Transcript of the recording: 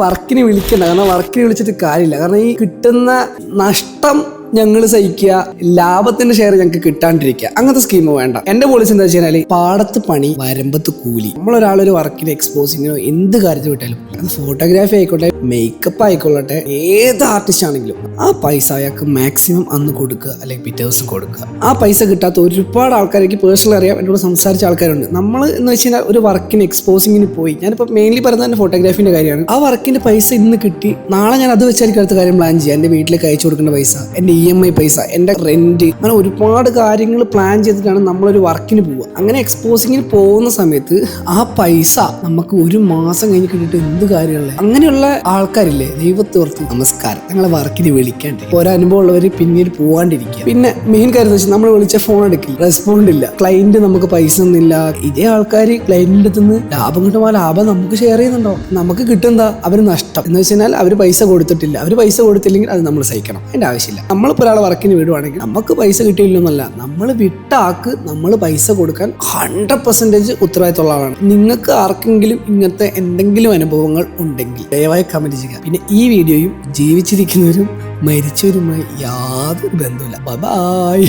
വർക്കിന് വിളിക്കണ്ട. കാരണം വർക്കിന് വിളിച്ചിട്ട് കാര്യമില്ല. കാരണം ഈ കിട്ടുന്ന നഷ്ടം ഞങ്ങൾ സഹിക്കുക, ലാഭത്തിന്റെ ഷെയർ ഞങ്ങൾക്ക് കിട്ടാണ്ടിരിക്കുക, അങ്ങനത്തെ സ്കീം വേണ്ട. എന്റെ പോളിസി എന്താ വെച്ച് കഴിഞ്ഞാൽ പാടത്ത് പണി വരമ്പത്ത് കൂലി. നമ്മളൊരാളൊരു വർക്കിന് എക്സ്പോസിങ്ങിനോ എന്ത് കാര്യത്തിൽ വിട്ടാലും, അത് ഫോട്ടോഗ്രാഫി ആയിക്കോട്ടെ, മേക്കപ്പ് ആയിക്കൊള്ളട്ടെ, ഏത് ആർട്ടിസ്റ്റ് ആണെങ്കിലും ആ പൈസ അയാൾക്ക് മാക്സിമം അന്ന് കൊടുക്കുക, അല്ലെങ്കിൽ പിറ്റേ ദിവസം കൊടുക്കുക. ആ പൈസ കിട്ടാത്ത ഒരുപാട് ആൾക്കാർക്ക് പേഴ്സണൽ അറിയാം, എന്നോട് സംസാരിച്ച ആൾക്കാരുണ്ട്. നമ്മൾ എന്ന് വെച്ച് കഴിഞ്ഞാൽ ഒരു വർക്കിന് എക്സ്പോസിങ്ങിന് പോയി, ഞാനിപ്പോൾ മെയിൻലി പറയുന്നത് തന്നെ ഫോട്ടോഗ്രാഫിന്റെ കാര്യമാണ്. ആ വർക്കിന്റെ പൈസ ഇന്ന് കിട്ടി, നാളെ ഞാൻ അത് വെച്ചായിരിക്കും അടുത്ത കാര്യം പ്ലാൻ ചെയ്യുക. എൻ്റെ വീട്ടിലേക്ക് അയച്ചു കൊടുക്കേണ്ട പൈസ, എൻ്റെ EMI പൈസ, എൻ്റെ റെന്റ്, അങ്ങനെ ഒരുപാട് കാര്യങ്ങൾ പ്ലാൻ ചെയ്തിട്ടാണ് നമ്മളൊരു വർക്കിന് പോവുക. അങ്ങനെ എക്സ്പോസിങ്ങിന് പോകുന്ന സമയത്ത് ആ പൈസ നമുക്ക് ഒരു മാസം കഴിഞ്ഞ് കിട്ടിയിട്ട് എന്ത് കാര്യമുള്ളത്? അങ്ങനെയുള്ള ആൾക്കാരില്ലേ, ദൈവത്തോർത്ത് നമസ്കാരം, ഞങ്ങളെ വർക്കിന് വിളിക്കാണ്ട്. ഒരു അനുഭവം ഉള്ളവർ പിന്നീട് പോകാണ്ടിരിക്കുക. പിന്നെ മെയിൻ കാര്യം വെച്ചാൽ നമ്മൾ വിളിച്ച ഫോൺ എടുക്കില്ല, റെസ്പോണ്ട് ഇല്ല, ക്ലയന്റ് നമുക്ക് പൈസ ഒന്നുമില്ല. ഇതേ ആൾക്കാർ ക്ലയന്റിന്റെ അടുത്ത് നിന്ന് ലാഭം കിട്ടുമ്പോൾ ആ ലാഭം നമുക്ക് ഷെയർ ചെയ്യുന്നുണ്ടോ? നമുക്ക് കിട്ടുന്നതാ അവർ നഷ്ടം എന്ന് വെച്ച് കഴിഞ്ഞാൽ അവർ പൈസ കൊടുത്തിട്ടില്ല. അവർ പൈസ കൊടുത്തില്ലെങ്കിൽ അത് നമ്മൾ സഹിക്കണം, അതിന്റെ ആവശ്യമില്ല. നമ്മളിപ്പോൾ ഒരാളെ വർക്കിന് വിടുവാണെങ്കിൽ നമുക്ക് പൈസ കിട്ടിയില്ലെന്നല്ല, നമ്മൾ വിട്ട ആൾക്ക് നമ്മൾ പൈസ കൊടുക്കാൻ 100% ഉത്തരവാദിത്തമുള്ള ആളാണ്. നിങ്ങൾക്ക് ആർക്കെങ്കിലും ഇങ്ങനത്തെ എന്തെങ്കിലും അനുഭവങ്ങൾ ഉണ്ടെങ്കിൽ ദയവായി കമന്റ് ചെയ്യുക. പിന്നെ ഈ വീഡിയോയും ജീവിച്ചിരിക്കുന്നവരും മരിച്ചവരുമായി യാതൊരു ബന്ധവുമില്ല. ബൈ.